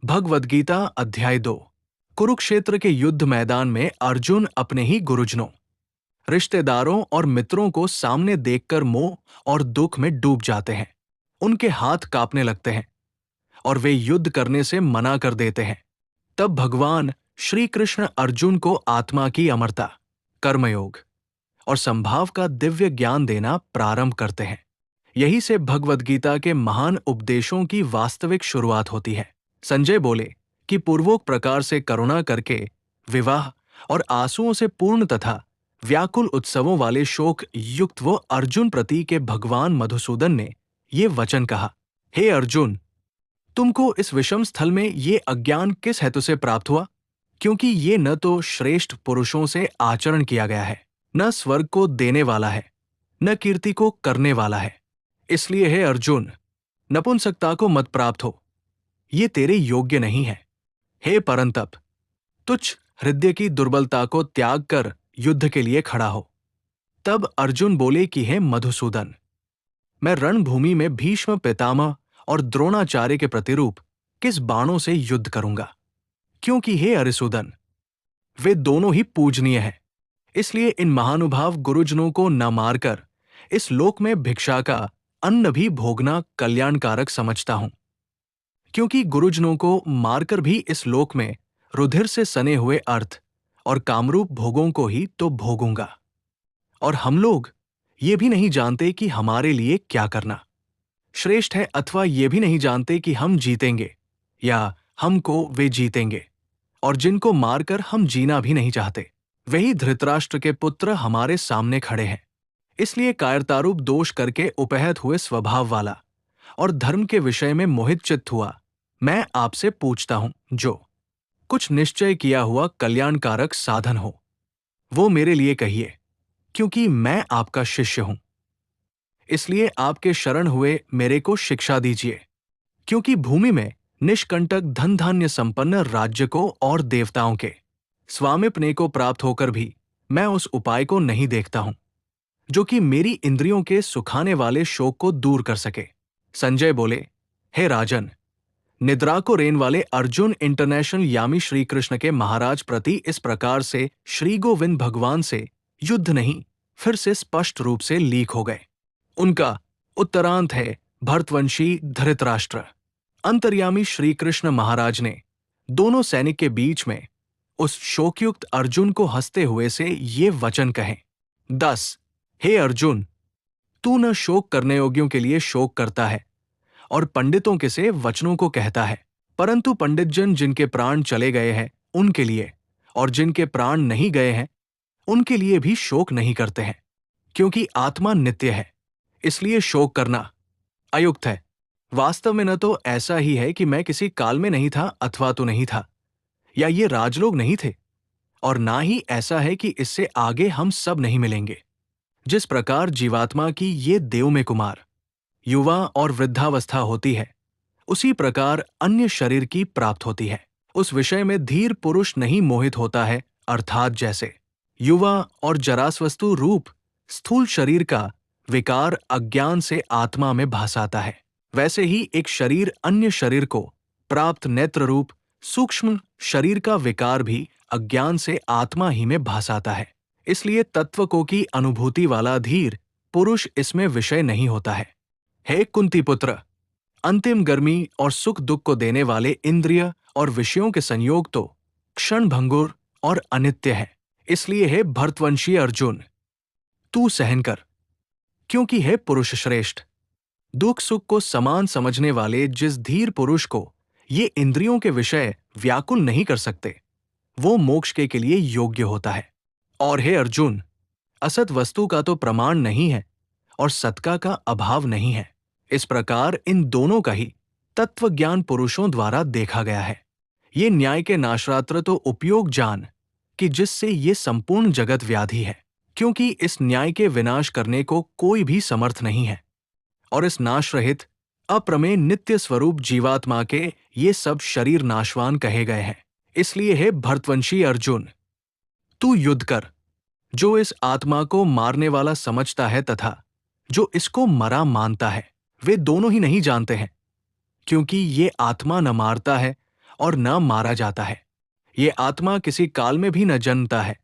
भगवद गीता अध्याय 2। कुरुक्षेत्र के युद्ध मैदान में अर्जुन अपने ही गुरुजनों, रिश्तेदारों और मित्रों को सामने देखकर मोह और दुख में डूब जाते हैं। उनके हाथ कांपने लगते हैं और वे युद्ध करने से मना कर देते हैं। तब भगवान श्री कृष्ण अर्जुन को आत्मा की अमरता, कर्मयोग और संभाव का दिव्य ज्ञान देना प्रारंभ करते हैं। यही से भगवद गीता के महान उपदेशों की वास्तविक शुरुआत होती है। संजय बोले कि पूर्वोक्त प्रकार से करुणा करके विवाह और आंसुओं से पूर्ण तथा व्याकुल उत्सवों वाले शोक युक्त वो अर्जुन प्रति के भगवान मधुसूदन ने ये वचन कहा, हे अर्जुन, तुमको इस विषम स्थल में ये अज्ञान किस हेतु से प्राप्त हुआ? क्योंकि ये न तो श्रेष्ठ पुरुषों से आचरण किया गया है, न स्वर्ग को देने वाला है, न कीर्ति को करने वाला है। इसलिए हे अर्जुन, नपुंसकता को मत प्राप्त हो, ये तेरे योग्य नहीं है। हे परंतप, तुच्छ हृदय की दुर्बलता को त्याग कर युद्ध के लिए खड़ा हो। तब अर्जुन बोले कि हे मधुसूदन, मैं रणभूमि में भीष्म पितामह और द्रोणाचार्य के प्रतिरूप किस बाणों से युद्ध करूंगा? क्योंकि हे अरिसूदन, वे दोनों ही पूजनीय हैं। इसलिए इन महानुभाव गुरुजनों को न मारकर इस लोक में भिक्षा का अन्न भी भोगना कल्याणकारक समझता हूं। क्योंकि गुरुजनों को मारकर भी इस लोक में रुधिर से सने हुए अर्थ और कामरूप भोगों को ही तो भोगूंगा। और हम लोग ये भी नहीं जानते कि हमारे लिए क्या करना श्रेष्ठ है, अथवा ये भी नहीं जानते कि हम जीतेंगे या हमको वे जीतेंगे। और जिनको मारकर हम जीना भी नहीं चाहते, वही धृतराष्ट्र के पुत्र हमारे सामने खड़े हैं। इसलिए कायरतारूप दोष करके उपहत हुए स्वभाव वाला और धर्म के विषय में मोहित चित्त हुआ मैं आपसे पूछता हूं, जो कुछ निश्चय किया हुआ कल्याणकारक साधन हो, वो मेरे लिए कहिए, क्योंकि मैं आपका शिष्य हूं। इसलिए आपके शरण हुए मेरे को शिक्षा दीजिए। क्योंकि भूमि में निष्कंटक धन धान्य संपन्न राज्य को और देवताओं के स्वामित्व को प्राप्त होकर भी मैं उस उपाय को नहीं देखता हूं, जो कि मेरी इंद्रियों के सुखाने वाले शोक को दूर कर सके। संजय बोले, हे राजन, निद्रा को रेन वाले अर्जुन इंटरनेशनल यामी श्री कृष्ण के महाराज प्रति इस प्रकार से श्री गोविंद भगवान से युद्ध नहीं फिर से स्पष्ट रूप से लीक हो गए। उनका उत्तरांत है भरतवंशी धृतराष्ट्र। अंतर्यामी श्री कृष्ण महाराज ने दोनों सैनिक के बीच में उस शोकयुक्त अर्जुन को हंसते हुए से ये वचन कहे, 10 हे अर्जुन, तू न शोक करने योग्यों के लिए शोक करता है और पंडितों के से वचनों को कहता है, परंतु पंडितजन जिनके प्राण चले गए हैं उनके लिए और जिनके प्राण नहीं गए हैं उनके लिए भी शोक नहीं करते हैं। क्योंकि आत्मा नित्य है, इसलिए शोक करना अयुक्त है। वास्तव में न तो ऐसा ही है कि मैं किसी काल में नहीं था अथवा तो नहीं था, या ये राजलोग नहीं थे, और ना ही ऐसा है कि इससे आगे हम सब नहीं मिलेंगे। जिस प्रकार जीवात्मा की ये देव में कुमार, युवा और वृद्धावस्था होती है, उसी प्रकार अन्य शरीर की प्राप्त होती है। उस विषय में धीर पुरुष नहीं मोहित होता है, अर्थात जैसे युवा और जरास्वस्तु रूप स्थूल शरीर का विकार अज्ञान से आत्मा में भासाता है, वैसे ही एक शरीर अन्य शरीर को प्राप्त नेत्र रूप सूक्ष्म शरीर का विकार भी अज्ञान से आत्मा ही में भासाता है। इसलिए तत्व को की अनुभूति वाला धीर पुरुष इसमें विषय नहीं होता है। हे कुंती पुत्र, अंतिम गर्मी और सुख दुख को देने वाले इंद्रिय और विषयों के संयोग तो क्षण भंगुर और अनित्य है। इसलिए हे भरतवंशी अर्जुन, तू सहन कर। क्योंकि हे पुरुष श्रेष्ठ, दुख सुख को समान समझने वाले जिस धीर पुरुष को ये इंद्रियों के विषय व्याकुल नहीं कर सकते, वो मोक्ष के लिए योग्य होता है। और हे अर्जुन, असत वस्तु का तो प्रमाण नहीं है और सत्का का अभाव नहीं है। इस प्रकार इन दोनों का ही तत्व ज्ञान पुरुषों द्वारा देखा गया है। ये न्याय के नाशरात्र तो उपयोग जान कि जिससे ये संपूर्ण जगत व्याधि है, क्योंकि इस न्याय के विनाश करने को कोई भी समर्थ नहीं है। और इस नाश रहित अप्रमेय नित्य स्वरूप जीवात्मा के ये सब शरीर नाशवान कहे गए हैं। इसलिए हे भरतवंशी अर्जुन, तू युद्ध कर। जो इस आत्मा को मारने वाला समझता है तथा जो इसको मरा मानता है, वे दोनों ही नहीं जानते हैं। क्योंकि ये आत्मा न मारता है और न मारा जाता है। ये आत्मा किसी काल में भी न जन्मता है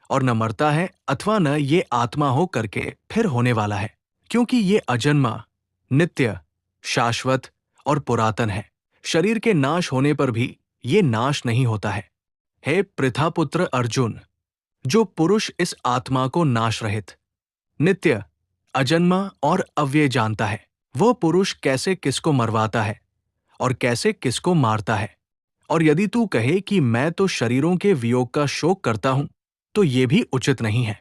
और न मरता है, अथवा न ये आत्मा हो करके फिर होने वाला है, क्योंकि ये अजन्मा, नित्य, शाश्वत और पुरातन है। शरीर के नाश होने पर भी ये नाश नहीं होता है। हे पृथापुत्र अर्जुन, जो पुरुष इस आत्मा को नाश रहित, नित्य, अजन्मा और अव्यय जानता है, वह पुरुष कैसे किसको मरवाता है और कैसे किसको मारता है। और यदि तू कहे कि मैं तो शरीरों के वियोग का शोक करता हूं, तो ये भी उचित नहीं है,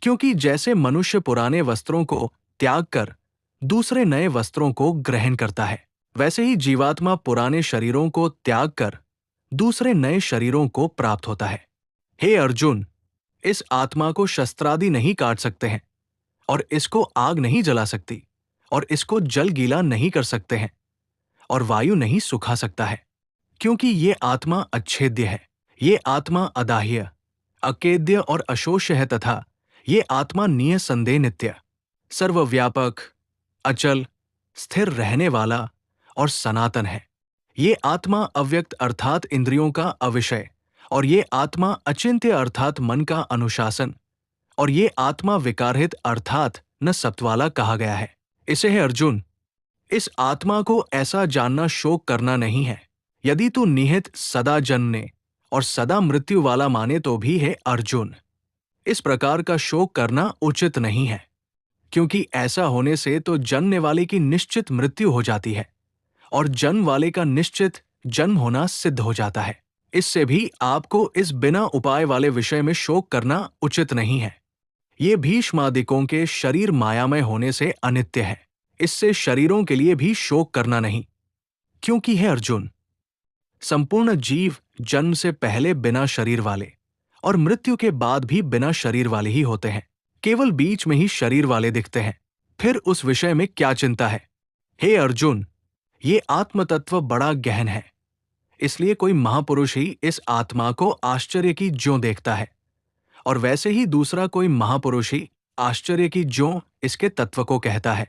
क्योंकि जैसे मनुष्य पुराने वस्त्रों को त्याग कर दूसरे नए वस्त्रों को ग्रहण करता है, वैसे ही जीवात्मा पुराने शरीरों को त्याग कर दूसरे नए शरीरों को प्राप्त होता है। हे अर्जुन, इस आत्मा को शस्त्रादि नहीं काट सकते हैं, और इसको आग नहीं जला सकती, और इसको जल गीला नहीं कर सकते हैं, और वायु नहीं सुखा सकता है, क्योंकि ये आत्मा अच्छेद्य है। ये आत्मा अदाह्य, अकेद्य और अशोष्य है, तथा ये आत्मा निःसंदेह नित्य, सर्वव्यापक, अचल, स्थिर रहने वाला और सनातन है। ये आत्मा अव्यक्त अर्थात इंद्रियों का अविषय, और ये आत्मा अचिंत्य अर्थात मन का अनुशासन, और ये आत्मा विकारहित अर्थात न सत्वाला कहा गया है। इसे है अर्जुन, इस आत्मा को ऐसा जानना शोक करना नहीं है। यदि तू निहित सदा जन्मने और सदा मृत्यु वाला माने तो भी है अर्जुन, इस प्रकार का शोक करना उचित नहीं है, क्योंकि ऐसा होने से तो जन्मने वाले की निश्चित मृत्यु हो जाती है और जन्म वाले का निश्चित जन्म होना सिद्ध हो जाता है। इससे भी आपको इस बिना उपाय वाले विषय में शोक करना उचित नहीं है। ये भीष्मादिकों के शरीर मायामय होने से अनित्य है, इससे शरीरों के लिए भी शोक करना नहीं, क्योंकि है अर्जुन, संपूर्ण जीव जन्म से पहले बिना शरीर वाले और मृत्यु के बाद भी बिना शरीर वाले ही होते हैं। केवल बीच में ही शरीर वाले दिखते हैं। फिर उस विषय में क्या चिंता है? हे अर्जुन, ये आत्मतत्व बड़ा गहन है, इसलिए कोई महापुरुष ही इस आत्मा को आश्चर्य की ज्यों देखता है, और वैसे ही दूसरा कोई महापुरुष ही आश्चर्य की ज्यों इसके तत्व को कहता है,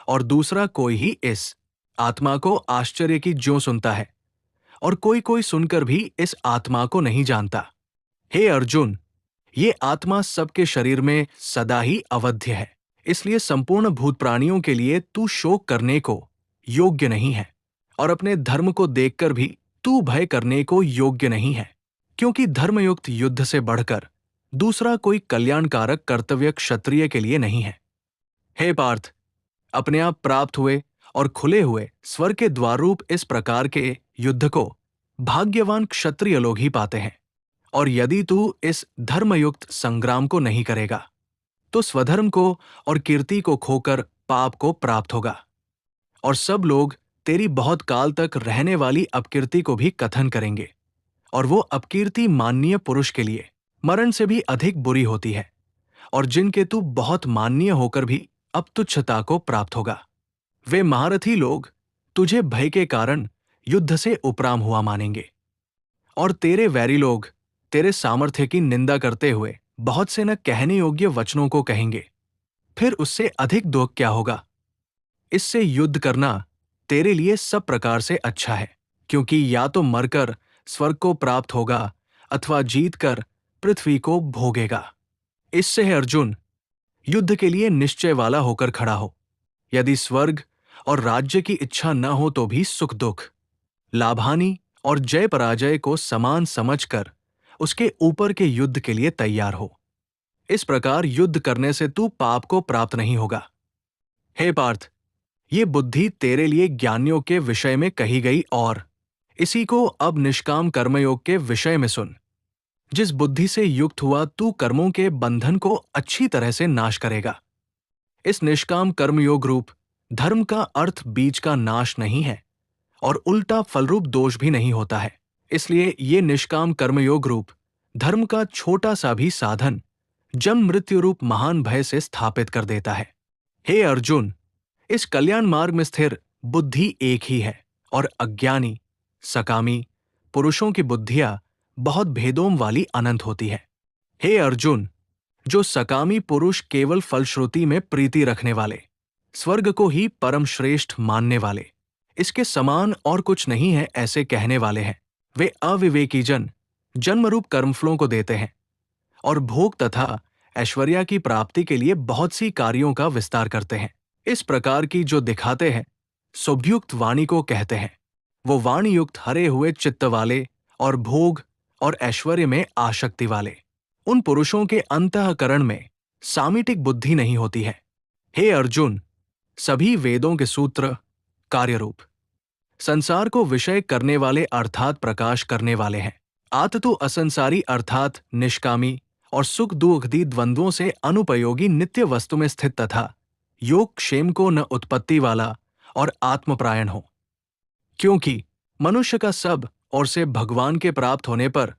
और दूसरा कोई ही इस आत्मा को आश्चर्य की ज्यों सुनता है, और कोई कोई सुनकर भी इस आत्मा को नहीं जानता। हे अर्जुन, ये आत्मा सबके शरीर में सदा ही अवध्य है, इसलिए संपूर्ण भूत प्राणियों के लिए तू शोक करने को योग्य नहीं है, और अपने धर्म को देखकर भी तू भय करने को योग्य नहीं है, क्योंकि धर्मयुक्त युद्ध से बढ़कर दूसरा कोई कल्याणकारक कर्तव्य क्षत्रिय के लिए नहीं है। हे पार्थ, अपने आप प्राप्त हुए और खुले हुए स्वर्ग के द्वारूप इस प्रकार के युद्ध को भाग्यवान क्षत्रिय लोग ही पाते हैं, और यदि तू इस धर्मयुक्त संग्राम को नहीं करेगा, तो स्वधर्म को और कीर्ति को खोकर पाप को प्राप्त होगा, और सब लोग तेरी बहुत काल तक रहने वाली अपकीर्ति को भी कथन करेंगे, और वो अपकीर्ति माननीय पुरुष के लिए मरण से भी अधिक बुरी होती है, और जिनके तू बहुत माननीय होकर भी अब तुच्छता को प्राप्त होगा। वे महारथी लोग तुझे भय के कारण युद्ध से उपराम हुआ मानेंगे, और तेरे वैरी लोग तेरे सामर्थ्य की निंदा करते हुए बहुत से न कहने योग्य वचनों को कहेंगे। फिर उससे अधिक दुख क्या होगा? इससे युद्ध करना तेरे लिए सब प्रकार से अच्छा है, क्योंकि या तो मरकर स्वर्ग को प्राप्त होगा अथवा जीतकर पृथ्वी को भोगेगा। इससे है अर्जुन, युद्ध के लिए निश्चय वाला होकर खड़ा हो। यदि स्वर्ग और राज्य की इच्छा न हो तो भी सुख दुख, लाभानी और जय पराजय को समान समझकर उसके ऊपर के युद्ध के लिए तैयार हो। इस प्रकार युद्ध करने से तू पाप को प्राप्त नहीं होगा। हे पार्थ, ये बुद्धि तेरे लिए ज्ञानियों के विषय में कही गई, और इसी को अब निष्काम कर्मयोग के विषय में सुन। जिस बुद्धि से युक्त हुआ तू कर्मों के बंधन को अच्छी तरह से नाश करेगा। इस निष्काम कर्मयोग रूप धर्म का अर्थ बीज का नाश नहीं है, और उल्टा फलरूप दोष भी नहीं होता है। इसलिए ये निष्काम कर्मयोग रूप धर्म का छोटा सा भी साधन जन्म मृत्यु रूप महान भय से स्थापित कर देता है। हे अर्जुन, इस कल्याण मार्ग में स्थिर बुद्धि एक ही है, और अज्ञानी सकामी पुरुषों की बुद्धियां बहुत भेदों वाली अनंत होती है। हे अर्जुन, जो सकामी पुरुष केवल फलश्रुति में प्रीति रखने वाले, स्वर्ग को ही परम श्रेष्ठ मानने वाले, इसके समान और कुछ नहीं है ऐसे कहने वाले हैं, वे अविवेकी जन जन्मरूप कर्मफलों को देते हैं और भोग तथा ऐश्वर्या की प्राप्ति के लिए बहुत सी कार्यों का विस्तार करते हैं। इस प्रकार की जो दिखाते हैं शुभयुक्त वाणी को कहते हैं। वो वाणी युक्त हरे हुए चित्त वाले और भोग और ऐश्वर्य में आसक्ति वाले उन पुरुषों के अंतःकरण में सामिटिक बुद्धि नहीं होती है। हे अर्जुन, सभी वेदों के सूत्र कार्यरूप संसार को विषय करने वाले अर्थात प्रकाश करने वाले हैं। आततो असंसारी अर्थात निष्कामी और सुख दुखदी द्वंद्वों से अनुपयोगी नित्य वस्तु में स्थित तथा योग क्षेम को न उत्पत्ति वाला और आत्मप्रायण हो। क्योंकि मनुष्य का सब और से भगवान के प्राप्त होने पर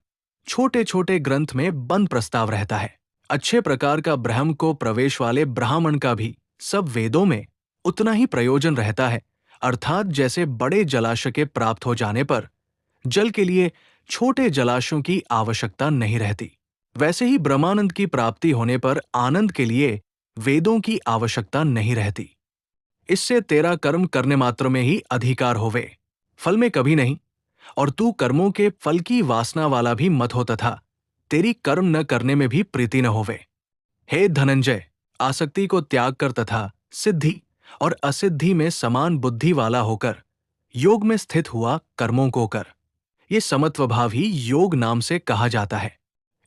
छोटे छोटे ग्रंथ में बंद प्रस्ताव रहता है। अच्छे प्रकार का ब्रह्म को प्रवेश वाले ब्राह्मण का भी सब वेदों में उतना ही प्रयोजन रहता है, अर्थात जैसे बड़े जलाशय के प्राप्त हो जाने पर जल के लिए छोटे जलाशयों की आवश्यकता नहीं रहती, वैसे ही ब्रह्मानंद की प्राप्ति होने पर आनंद के लिए वेदों की आवश्यकता नहीं रहती। इससे तेरा कर्म करने मात्र में ही अधिकार होवे, फल में कभी नहीं, और तू कर्मों के फल की वासना वाला भी मत हो तथा तेरी कर्म न करने में भी प्रीति न होवे। हे धनंजय, आसक्ति को त्याग कर तथा सिद्धि और असिद्धि में समान बुद्धि वाला होकर योग में स्थित हुआ कर्मों को कर। ये समत्व भाव ही योग नाम से कहा जाता है।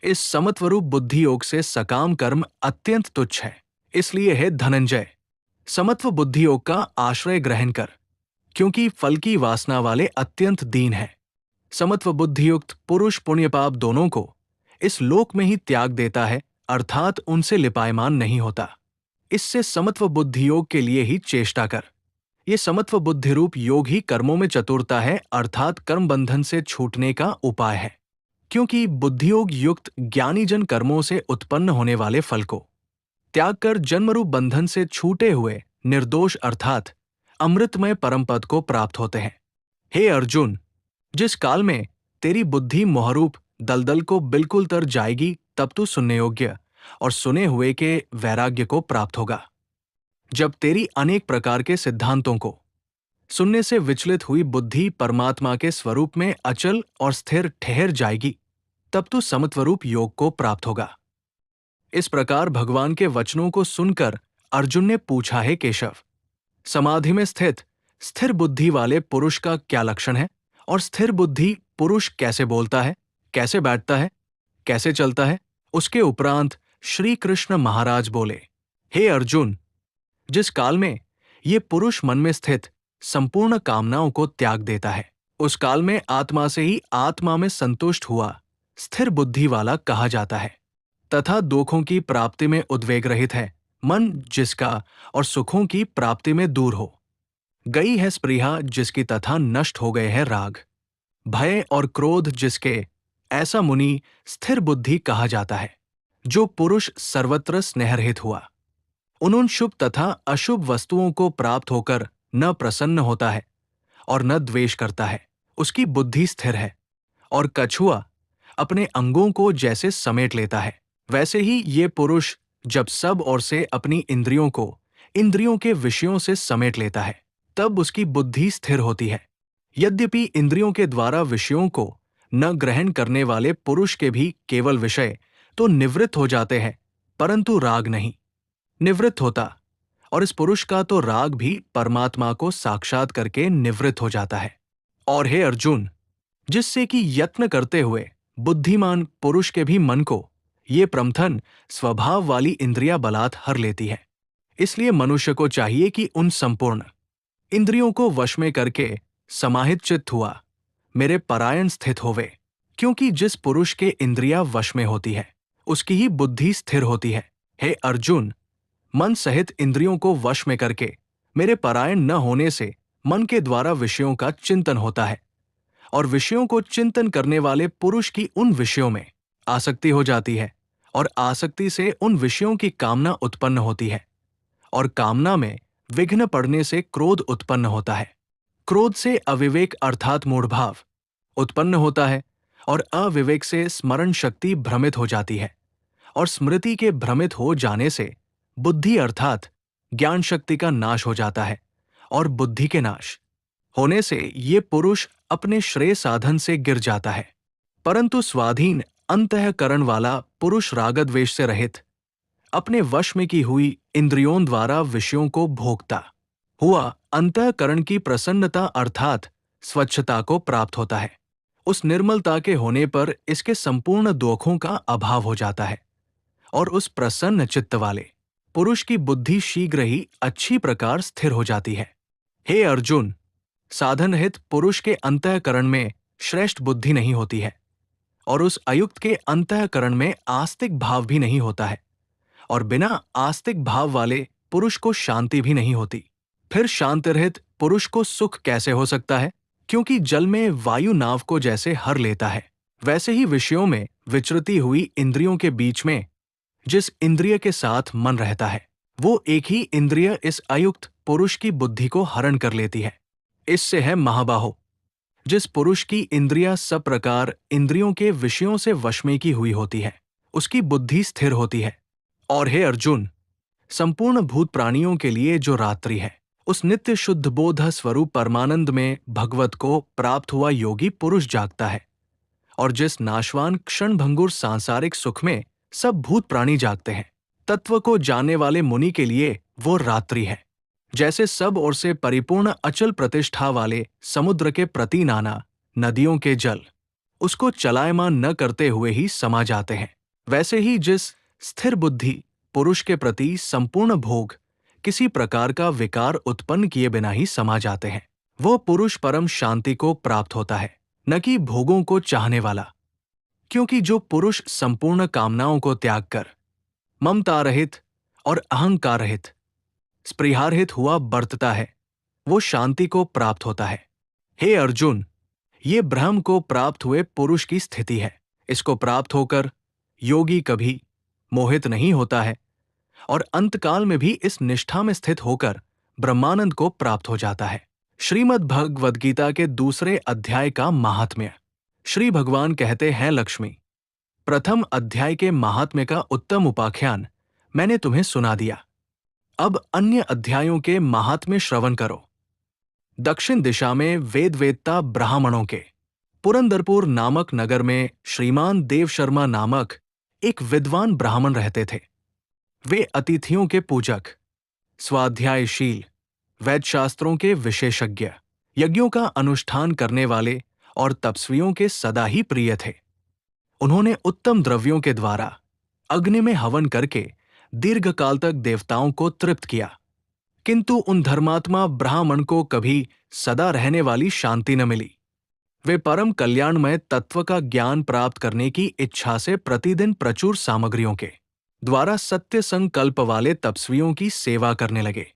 इस समत्वरूप बुद्धि योग से सकाम कर्म अत्यंत तुच्छ है। इसलिए है धनंजय, समत्व बुद्धि योग का आश्रय ग्रहण कर, क्योंकि फल की वासना वाले अत्यंत दीन है। समत्व बुद्धियुक्त पुरुष पुण्य पाप दोनों को इस लोक में ही त्याग देता है, अर्थात उनसे लिपायमान नहीं होता। इससे समत्व बुद्धि योग के लिए ही चेष्टा कर। ये समत्व बुद्धि रूप योग ही कर्मों में चतुरता है, अर्थात कर्म बंधन से छूटने का उपाय है। क्योंकि बुद्धियोग युक्त ज्ञानी जन कर्मों से उत्पन्न होने वाले फल को त्याग कर जन्मरूप बंधन से छूटे हुए निर्दोष अर्थात अमृतमय परमपद को प्राप्त होते हैं। हे अर्जुन, जिस काल में तेरी बुद्धि मोहरूप दलदल को बिल्कुल तर जाएगी, तब तू सुनने योग्य और सुने हुए के वैराग्य को प्राप्त होगा। जब तेरी अनेक प्रकार के सिद्धांतों को सुनने से विचलित हुई बुद्धि परमात्मा के स्वरूप में अचल और स्थिर ठहर जाएगी, तब तू समत्वरूप योग को प्राप्त होगा। इस प्रकार भगवान के वचनों को सुनकर अर्जुन ने पूछा, है केशव, समाधि में स्थित स्थिर बुद्धि वाले पुरुष का क्या लक्षण है, और स्थिर बुद्धि पुरुष कैसे बोलता है, कैसे बैठता है, कैसे चलता है? उसके उपरांत श्री कृष्ण महाराज बोले, हे अर्जुन, जिस काल में ये पुरुष मन में स्थित संपूर्ण कामनाओं को त्याग देता है, उस काल में आत्मा से ही आत्मा में संतुष्ट हुआ स्थिर बुद्धि वाला कहा जाता है। तथा दुखों की प्राप्ति में उद्वेग रहित है मन जिसका, और सुखों की प्राप्ति में दूर हो गई है स्पृहा जिसकी, तथा नष्ट हो गए हैं राग, भय और क्रोध जिसके, ऐसा मुनि स्थिर बुद्धि कहा जाता है। जो पुरुष सर्वत्र स्नेहरहित हुआ, उन शुभ तथा अशुभ वस्तुओं को प्राप्त होकर न प्रसन्न होता है और न द्वेष करता है, उसकी बुद्धि स्थिर है। और कछुआ अपने अंगों को जैसे समेट लेता है, वैसे ही ये पुरुष जब सब ओर से अपनी इंद्रियों को इंद्रियों के विषयों से समेट लेता है, तब उसकी बुद्धि स्थिर होती है। यद्यपि इंद्रियों के द्वारा विषयों को न ग्रहण करने वाले पुरुष के भी केवल विषय तो निवृत्त हो जाते हैं, परंतु राग नहीं निवृत्त होता, और इस पुरुष का तो राग भी परमात्मा को साक्षात करके निवृत्त हो जाता है। और हे अर्जुन, जिससे कि यत्न करते हुए बुद्धिमान पुरुष के भी मन को ये प्रमथन स्वभाव वाली इंद्रिया बलात् हर लेती है। इसलिए मनुष्य को चाहिए कि उन संपूर्ण इंद्रियों को वश में करके समाहित चित्त हुआ मेरे परायण स्थित होवे। क्योंकि जिस पुरुष के इंद्रिया वश में होती है, उसकी ही बुद्धि स्थिर होती है। हे अर्जुन, मन सहित इंद्रियों को वश में करके मेरे परायण न होने से मन के द्वारा विषयों का चिंतन होता है, और विषयों को चिंतन करने वाले पुरुष की उन विषयों में आसक्ति हो जाती है, और आसक्ति से उन विषयों की कामना उत्पन्न होती है, और कामना में विघ्न पड़ने से क्रोध उत्पन्न होता है। क्रोध से अविवेक अर्थात मूढ़भाव उत्पन्न होता है, और अविवेक से स्मरण शक्ति भ्रमित हो जाती है, और स्मृति के भ्रमित हो जाने से बुद्धि अर्थात ज्ञान शक्ति का नाश हो जाता है, और बुद्धि के नाश होने से ये पुरुष अपने श्रेय साधन से गिर जाता है। परंतु स्वाधीन अंतःकरण वाला पुरुष रागद्वेष से रहित, अपने वश में की हुई इंद्रियों द्वारा विषयों को भोगता हुआ अंतःकरण की प्रसन्नता अर्थात स्वच्छता को प्राप्त होता है। उस निर्मलता के होने पर इसके संपूर्ण दोषों का अभाव हो जाता है और उस प्रसन्न चित्त वाले पुरुष की बुद्धि शीघ्र ही अच्छी प्रकार स्थिर हो जाती है। हे अर्जुन, साधन रहित पुरुष के अंतःकरण में श्रेष्ठ बुद्धि नहीं होती है और उस अयुक्त के अंतःकरण में आस्तिक भाव भी नहीं होता है और बिना आस्तिक भाव वाले पुरुष को शांति भी नहीं होती। फिर शांति रहित पुरुष को सुख कैसे हो सकता है? क्योंकि जल में वायु नाव को जैसे हर लेता है, वैसे ही विषयों में विचरती हुई इंद्रियों के बीच में जिस इंद्रिय के साथ मन रहता है, वो एक ही इंद्रिय इस अयुक्त पुरुष की बुद्धि को हरण कर लेती है। इससे है महाबाहो, जिस पुरुष की इंद्रियां सब प्रकार इंद्रियों के विषयों से वश में की हुई होती है, उसकी बुद्धि स्थिर होती है। और हे अर्जुन, संपूर्ण भूत प्राणियों के लिए जो रात्रि है, उस नित्य शुद्ध बोध स्वरूप परमानंद में भगवत को प्राप्त हुआ योगी पुरुष जागता है और जिस नाशवान क्षणभंगुर सांसारिक सुख में सब भूत प्राणी जागते हैं, तत्व को जानने वाले मुनि के लिए वो रात्रि है। जैसे सब ओर से परिपूर्ण अचल प्रतिष्ठा वाले समुद्र के प्रति नाना नदियों के जल उसको चलायमान न करते हुए ही समा जाते हैं, वैसे ही जिस स्थिर बुद्धि पुरुष के प्रति संपूर्ण भोग किसी प्रकार का विकार उत्पन्न किए बिना ही समा जाते हैं, वो पुरुष परम शांति को प्राप्त होता है, न कि भोगों को चाहने वाला। क्योंकि जो पुरुष संपूर्ण कामनाओं को त्याग कर ममता रहित और अहंकार रहित स्पृहारहित हुआ बरतता है, वो शांति को प्राप्त होता है। हे अर्जुन, ये ब्रह्म को प्राप्त हुए पुरुष की स्थिति है। इसको प्राप्त होकर योगी कभी मोहित नहीं होता है और अंतकाल में भी इस निष्ठा में स्थित होकर ब्रह्मानंद को प्राप्त हो जाता है। श्रीमद् भगवद गीता के दूसरे अध्याय का महात्म्य। श्री भगवान कहते हैं, लक्ष्मी, प्रथम अध्याय के महात्म्य का उत्तम उपाख्यान मैंने तुम्हें सुना दिया। अब अन्य अध्यायों के महात्म्य श्रवण करो। दक्षिण दिशा में वेदवेत्ता ब्राह्मणों के पुरंदरपुर नामक नगर में श्रीमान देव शर्मा नामक एक विद्वान ब्राह्मण रहते थे। वे अतिथियों के पूजक, स्वाध्यायशील, वैदशास्त्रों के विशेषज्ञ, यज्ञों का अनुष्ठान करने वाले और तपस्वियों के सदा ही प्रिय थे। उन्होंने उत्तम द्रव्यों के द्वारा अग्नि में हवन करके दीर्घकाल तक देवताओं को तृप्त किया, किंतु उन धर्मात्मा ब्राह्मण को कभी सदा रहने वाली शांति न मिली। वे परम कल्याणमय तत्व का ज्ञान प्राप्त करने की इच्छा से प्रतिदिन प्रचुर सामग्रियों के द्वारा सत्य संकल्प वाले तपस्वियों की सेवा करने लगे।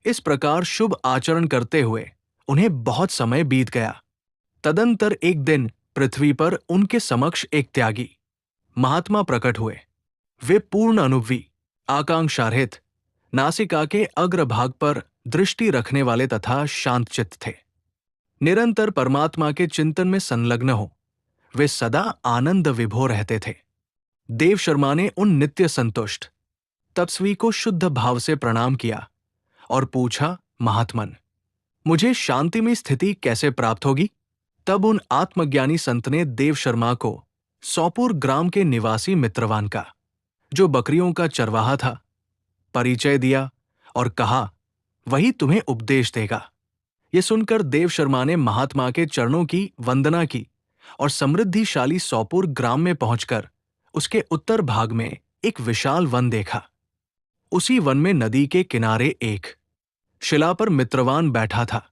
इस प्रकार शुभ आचरण करते हुए उन्हें बहुत समय बीत गया। तदंतर एक दिन पृथ्वी पर उनके समक्ष एक त्यागी महात्मा प्रकट हुए। वे पूर्ण अनुव्वी, आकांक्षारहित, नासिका के अग्रभाग पर दृष्टि रखने वाले तथा शांतचित्त थे। निरंतर परमात्मा के चिंतन में संलग्न हो वे सदा आनंद विभोर रहते थे। देव शर्मा ने उन नित्य संतुष्ट तपस्वी को शुद्ध भाव से प्रणाम किया और पूछा, महात्मन, मुझे शांति में स्थिति कैसे प्राप्त होगी? तब उन आत्मज्ञानी संत ने देव शर्मा को सौपुर ग्राम के निवासी मित्रवान का, जो बकरियों का चरवाहा था, परिचय दिया और कहा, वही तुम्हें उपदेश देगा। ये सुनकर देव शर्मा ने महात्मा के चरणों की वंदना की और समृद्धिशाली सौपुर ग्राम में पहुंचकर उसके उत्तर भाग में एक विशाल वन देखा। उसी वन में नदी के किनारे एक शिला पर मित्रवान बैठा था।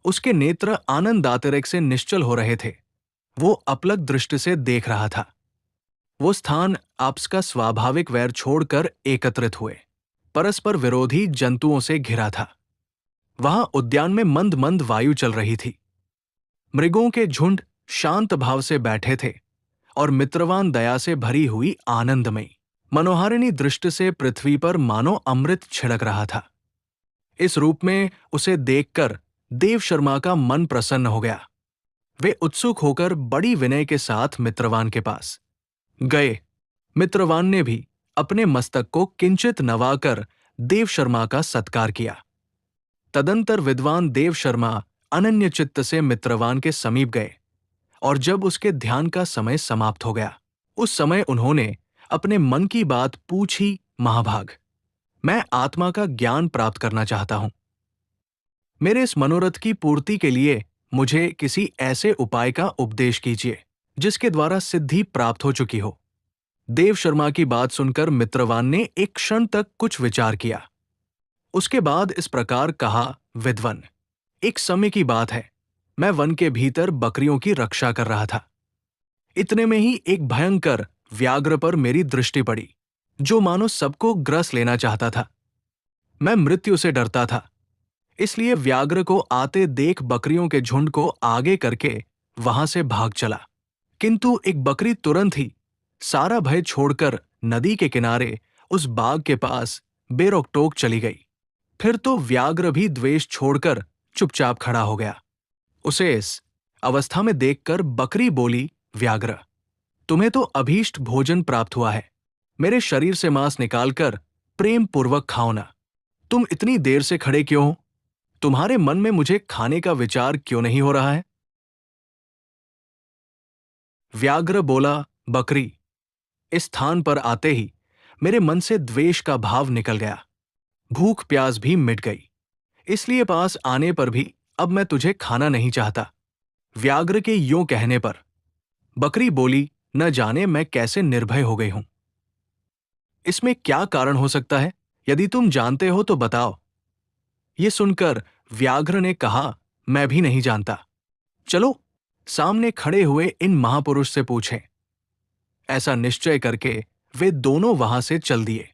उसके नेत्र आनंदातिरेक से निश्चल हो रहे थे। वो अपलक दृष्टि से देख रहा था। वो स्थान आपस का स्वाभाविक वैर छोड़कर एकत्रित हुए परस्पर विरोधी जंतुओं से घिरा था। वहां उद्यान में मंद मंद वायु चल रही थी। मृगों के झुंड शांत भाव से बैठे थे और मित्रवान दया से भरी हुई आनंदमयी मनोहारिणी दृष्टि से पृथ्वी पर मानो अमृत छिड़क रहा था। इस रूप में उसे देखकर देव शर्मा का मन प्रसन्न हो गया। वे उत्सुक होकर बड़ी विनय के साथ मित्रवान के पास गए। मित्रवान ने भी अपने मस्तक को किंचित नवाकर देव शर्मा का सत्कार किया। तदंतर विद्वान देव शर्मा अनन्य चित्त से मित्रवान के समीप गए और जब उसके ध्यान का समय समाप्त हो गया, उस समय उन्होंने अपने मन की बात पूछी। महाभाग, मैं आत्मा का ज्ञान प्राप्त करना चाहता हूं। मेरे इस मनोरथ की पूर्ति के लिए मुझे किसी ऐसे उपाय का उपदेश कीजिए जिसके द्वारा सिद्धि प्राप्त हो चुकी हो। देव शर्मा की बात सुनकर मित्रवान ने एक क्षण तक कुछ विचार किया। उसके बाद इस प्रकार कहा, विद्वन, एक समय की बात है, मैं वन के भीतर बकरियों की रक्षा कर रहा था। इतने में ही एक भयंकर व्याघ्र पर मेरी दृष्टि पड़ी, जो मानो सबको ग्रस लेना चाहता था। मैं मृत्यु से डरता था, इसलिए व्याघ्र को आते देख बकरियों के झुंड को आगे करके वहां से भाग चला। किंतु एक बकरी तुरंत ही सारा भय छोड़कर नदी के किनारे उस बाग के पास बेरोकटोक चली गई। फिर तो व्याघ्र भी द्वेष छोड़कर चुपचाप खड़ा हो गया। उसे इस अवस्था में देखकर बकरी बोली, व्याघ्र, तुम्हें तो अभीष्ट भोजन प्राप्त हुआ है, मेरे शरीर से मांस निकालकर प्रेम पूर्वक खाओ ना। तुम इतनी देर से खड़े क्यों हो? तुम्हारे मन में मुझे खाने का विचार क्यों नहीं हो रहा है? व्याघ्र बोला, बकरी, इस स्थान पर आते ही मेरे मन से द्वेष का भाव निकल गया, भूख प्यास भी मिट गई, इसलिए पास आने पर भी अब मैं तुझे खाना नहीं चाहता। व्याघ्र के यूं कहने पर बकरी बोली, न जाने मैं कैसे निर्भय हो गई हूं। इसमें क्या कारण हो सकता है? यदि तुम जानते हो तो बताओ। ये सुनकर व्याघ्र ने कहा, मैं भी नहीं जानता। चलो सामने खड़े हुए इन महापुरुष से पूछें। ऐसा निश्चय करके वे दोनों वहां से चल दिए।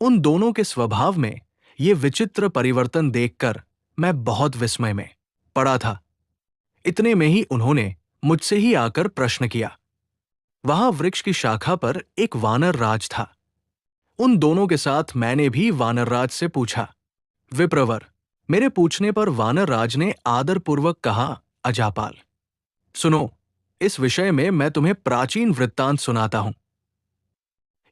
उन दोनों के स्वभाव में ये विचित्र परिवर्तन देखकर मैं बहुत विस्मय में पड़ा था। इतने में ही उन्होंने मुझसे ही आकर प्रश्न किया। वहां वृक्ष की शाखा पर एक वानर राज था। उन दोनों के साथ मैंने भी वानर राज से पूछा। विप्रवर, मेरे पूछने पर वानर राज ने आदरपूर्वक कहा, अजापाल, सुनो, इस विषय में मैं तुम्हें प्राचीन वृत्तांत सुनाता हूं।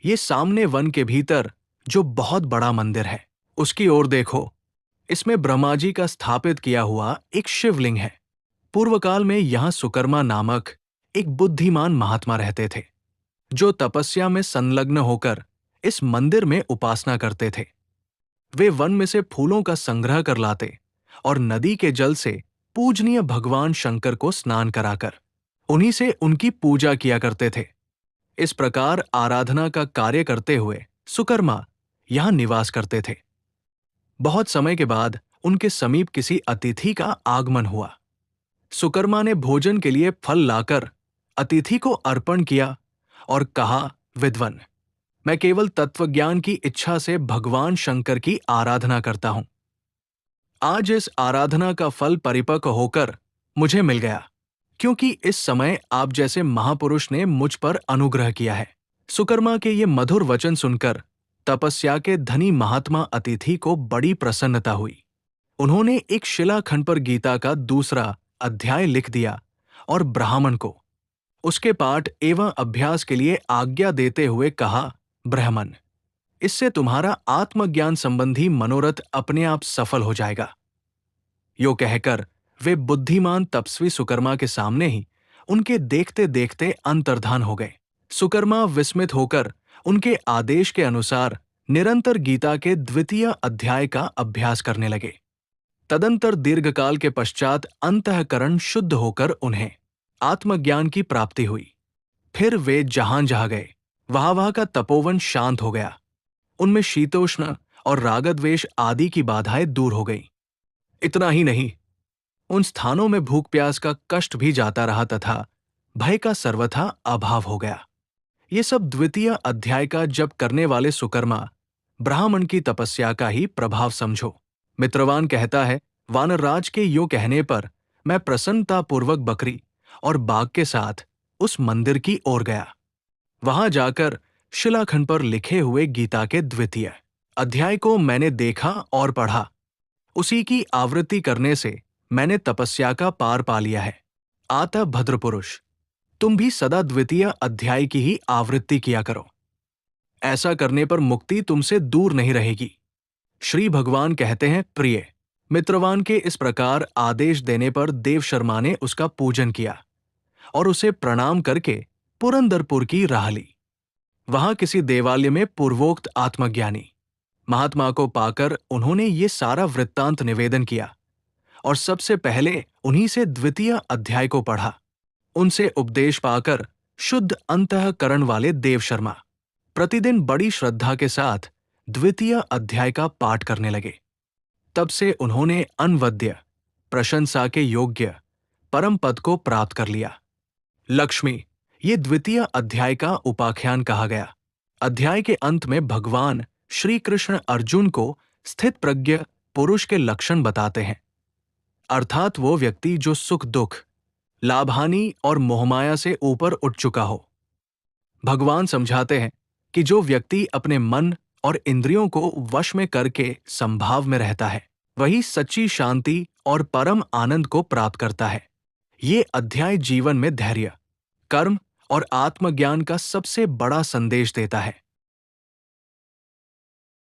ये सामने वन के भीतर जो बहुत बड़ा मंदिर है, उसकी ओर देखो। इसमें ब्रह्मा जी का स्थापित किया हुआ एक शिवलिंग है। पूर्व काल में यहां सुकर्मा नामक एक बुद्धिमान महात्मा रहते थे, जो तपस्या में संलग्न होकर इस मंदिर में उपासना करते थे। वे वन में से फूलों का संग्रह कर लाते और नदी के जल से पूजनीय भगवान शंकर को स्नान कराकर उन्हीं से उनकी पूजा किया करते थे। इस प्रकार आराधना का कार्य करते हुए सुकर्मा यहां निवास करते थे। बहुत समय के बाद उनके समीप किसी अतिथि का आगमन हुआ। सुकर्मा ने भोजन के लिए फल लाकर अतिथि को अर्पण किया और कहा, विद्वन, मैं केवल तत्वज्ञान की इच्छा से भगवान शंकर की आराधना करता हूं। आज इस आराधना का फल परिपक्व होकर मुझे मिल गया, क्योंकि इस समय आप जैसे महापुरुष ने मुझ पर अनुग्रह किया है। सुकर्मा के ये मधुर वचन सुनकर तपस्या के धनी महात्मा अतिथि को बड़ी प्रसन्नता हुई। उन्होंने एक शिलाखंड पर गीता का दूसरा अध्याय लिख दिया और ब्राह्मण को उसके पाठ एवं अभ्यास के लिए आज्ञा देते हुए कहा, ब्राह्मण, इससे तुम्हारा आत्मज्ञान संबंधी मनोरथ अपने आप सफल हो जाएगा। यो कहकर वे बुद्धिमान तपस्वी सुकर्मा के सामने ही उनके देखते देखते अंतर्धान हो गए। सुकर्मा विस्मित होकर उनके आदेश के अनुसार निरंतर गीता के द्वितीय अध्याय का अभ्यास करने लगे। तदंतर दीर्घकाल के पश्चात अंतःकरण शुद्ध होकर उन्हें आत्मज्ञान की प्राप्ति हुई। फिर वे जहां जहां गए वहां का तपोवन शांत हो गया। उनमें शीतोष्ण और रागद्वेष आदि की बाधाएं दूर हो गईं। इतना ही नहीं, उन स्थानों में भूख प्यास का कष्ट भी जाता रहा तथा भय का सर्वथा अभाव हो गया। ये सब द्वितीय अध्याय का जप करने वाले सुकर्मा ब्राह्मण की तपस्या का ही प्रभाव समझो। मित्रवान कहता है, वानरराज के यूं कहने पर मैं प्रसन्नतापूर्वक बकरी और बाघ के साथ उस मंदिर की ओर गया। वहां जाकर शिलाखंड पर लिखे हुए गीता के द्वितीय अध्याय को मैंने देखा और पढ़ा। उसी की आवृत्ति करने से मैंने तपस्या का पार पा लिया है। आतः भद्रपुरुष, तुम भी सदा द्वितीय अध्याय की ही आवृत्ति किया करो। ऐसा करने पर मुक्ति तुमसे दूर नहीं रहेगी। श्री भगवान कहते हैं, प्रिय, मित्रवान के इस प्रकार आदेश देने पर देवशर्मा ने उसका पूजन किया और उसे प्रणाम करके पुरंदरपुर की राह ली। वहां किसी देवालय में पूर्वोक्त आत्मज्ञानी महात्मा को पाकर उन्होंने ये सारा वृत्तांत निवेदन किया और सबसे पहले उन्हीं से द्वितीय अध्याय को पढ़ा। उनसे उपदेश पाकर शुद्ध अंतःकरण वाले देवशर्मा प्रतिदिन बड़ी श्रद्धा के साथ द्वितीय अध्याय का पाठ करने लगे। तब से उन्होंने अनवद्य प्रशंसा के योग्य परम पद को प्राप्त कर लिया। लक्ष्मी, ये द्वितीय अध्याय का उपाख्यान कहा गया। अध्याय के अंत में भगवान श्री कृष्ण अर्जुन को स्थित प्रज्ञ पुरुष के लक्षण बताते हैं, अर्थात वो व्यक्ति जो सुख दुख, लाभहानि और मोहमाया से ऊपर उठ चुका हो। भगवान समझाते हैं कि जो व्यक्ति अपने मन और इंद्रियों को वश में करके संभाव में रहता है, वही सच्ची शांति और परम आनंद को प्राप्त करता है। ये अध्याय जीवन में धैर्य, कर्म और आत्मज्ञान का सबसे बड़ा संदेश देता है।